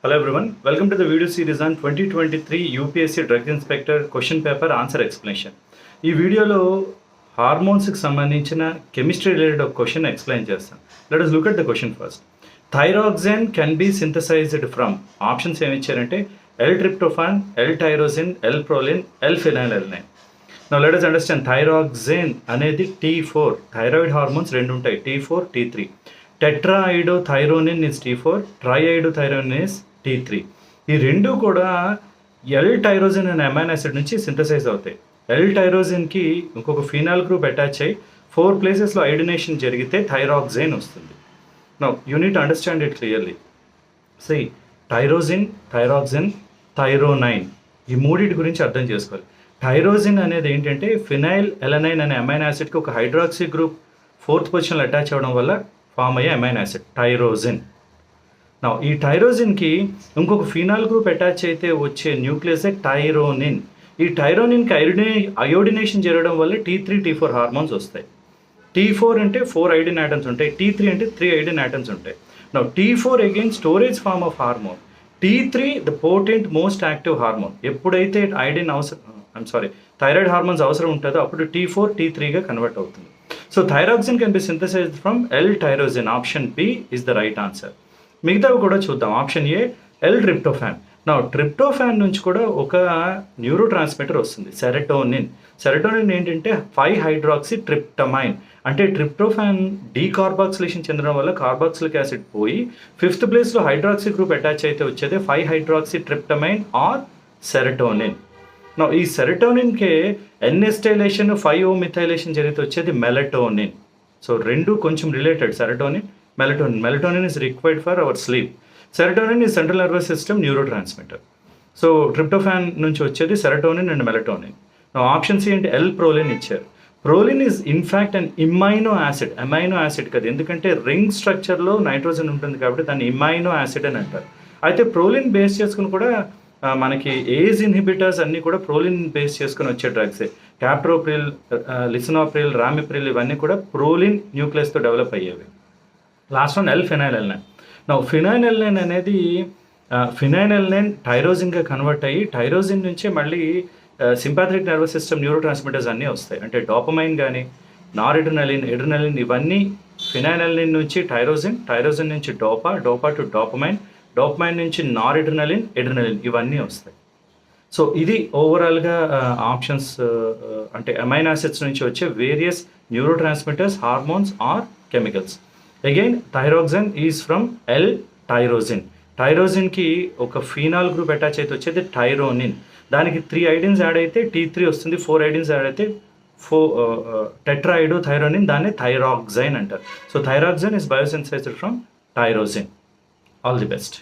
Hello everyone, welcome to the video series on 2023 UPSC Drug Inspector question paper answer explanation. ఈ వీడియోలో హార్మోన్స్కి సంబంధించిన chemistry related ఒక question explain చేస్తాను. Let us look at the question first. Thyroxine can be synthesised from options ఏమి ఇచ్చారంటే L tryptophan, L tyrosine, L proline, L phenylalanine. Now let us understand thyroxine అనేది T4 thyroid hormones రెండు ఉంటాయి, T4 T3. Tetraiodothyronine is T4, triiodothyronine is T3. ఈ రెండు కూడా L tyrosine అనే amino acid నుంచి సింథసైజ్ అవుతాయి. ఎల్ టైరోజిన్కి ఇంకొక ఫినాల్ గ్రూప్ అటాచ్ అయ్యి 4 ప్లేసెస్లో ఐడినేషన్ జరిగితే థైరాక్సిన్ వస్తుంది. Now you need understand it clearly. See tyrosine, thyroxine, thyronine ఈ మూడింటి గురించి అర్థం చేసుకోవాలి. టైరోజిన్ అనేది ఏంటంటే ఫినైల్ ఎలనైన్ అనే అమైనో యాసిడ్కి ఒక హైడ్రాక్సీ గ్రూప్ 4th పొజిషన్లో అటాచ్ అవ్వడం వల్ల ఫామ్ అయ్యే అమైనో యాసిడ్ టైరోజిన్. నా ఈ టైరోజిన్కి ఇంకొక ఫినాల్ గ్రూప్ అటాచ్ అయితే వచ్చే న్యూక్లియసే టైరోనిన్. ఈ టైరోనిన్కి అయోడినేషన్ జరగడం వల్ల T3 T4 హార్మోన్స్ వస్తాయి. T4 అంటే 4 ఐడిన్ ఆటమ్స్ ఉంటాయి, T3 అంటే 3 ఐడిన్ ఆటమ్స్ ఉంటాయి. నా T4 again storage form of hormone, T3 the potent most active hormone. ఎప్పుడైతే థైరాయిడ్ హార్మోన్స్ అవసరం ఉంటుందో అప్పుడు T4 T3గా కన్వర్ట్ అవుతుంది. So thyroxine can be synthesised from L tyrosine. Option B is the right answer. మిగతావి కూడా చూద్దాం. Option A L tryptophan. నా ట్రిప్టోఫాన్ నుంచి కూడా ఒక న్యూరో ట్రాన్స్మిటర్ వస్తుంది, సెరటోనిన్. సెరటోనిన్ ఏంటంటే 5-హైడ్రాక్సీ ట్రిప్టమైన్. అంటే ట్రిప్టోఫాన్ డీకార్బాక్సిలేషన్ చెందడం వల్ల కార్బాక్సిలిక్ యాసిడ్ పోయి 5th ప్లేస్లో హైడ్రాక్సీ గ్రూప్ అటాచ్ అయితే వచ్చేది 5-హైడ్రాక్సీ ట్రిప్టమైన్ ఆర్ సెరటోనిన్. నా ఈ సెరటోనిన్కే ఎన్ఎస్టైలేషన్ 5O మిథైలేషన్ జరిగితే వచ్చేది మెలటోనిన్. సో రెండు కొంచెం related, serotonin melatonin. Melatonin is required for our sleep. Serotonin ఈ central nervous system neurotransmitter. So tryptophan నుంచి వచ్చేది సెరటోనిన్ అండ్ మెలటోనిన్. ఆప్షన్స్ ఏంటి? ఎల్ ప్రోలిన్ ఇచ్చారు. Proline is in fact an imino acid. Amino acid కదా, ఎందుకంటే ring స్ట్రక్చర్లో nitrogen ఉంటుంది కాబట్టి దాన్ని ఇమైనో యాసిడ్ అని అంటారు. అయితే ప్రోలిన్ బేస్ చేసుకుని కూడా మనకి ఏజ్ ఇన్హిబిటర్స్ అన్నీ కూడా ప్రోలిన్ బేస్ చేసుకుని వచ్చే డ్రగ్సే. క్యాప్టోప్రిల్, లిసినోప్రిల్, రామిప్రిల్ ఇవన్నీ కూడా ప్రోలిన్ న్యూక్లియస్తో డెవలప్ అయ్యేవి. Last one L phenylalanine. నా ఫినైల్అలనైన్ అనేది ఫినైల్అలనైన్ టైరోజిన్గా కన్వర్ట్ అయ్యి టైరోజిన్ నుంచే మళ్ళీ sympathetic nervous system neuro transmitters అన్నీ వస్తాయి. అంటే డోపమైన్ కానీ నారెడ్రినలిన్, ఎడ్రినలిన్ ఇవన్నీ ఫినైల్అలనైన్ నుంచి టైరోజిన్, టైరోజిన్ నుంచి డోపా టు డోపమైన్, డోపమైన్ నుంచి నారెడ్రినలిన్, ఎడ్రినలిన్ ఇవన్నీ వస్తాయి. సో ఇది ఓవరాల్గా ఆప్షన్స్. అంటే అమైనో యాసిడ్స్ నుంచి వచ్చే various neurotransmitters, hormones or chemicals. Again thyroxine is from L tyrosine. టైరోజిన్కి ఒక ఫీనాల్ గ్రూప్ అటాచ్ అయితే వచ్చేది టైరోనిన్. దానికి 3 ఐడిన్స్ యాడ్ అయితే T3 వస్తుంది, 4 ఐడిన్స్ యాడ్ అయితే టెట్రాఐడోథైరోనిన్, దాన్ని థైరాక్సైన్ అంటారు. So thyroxine is biosynthesised from tyrosine. All the best.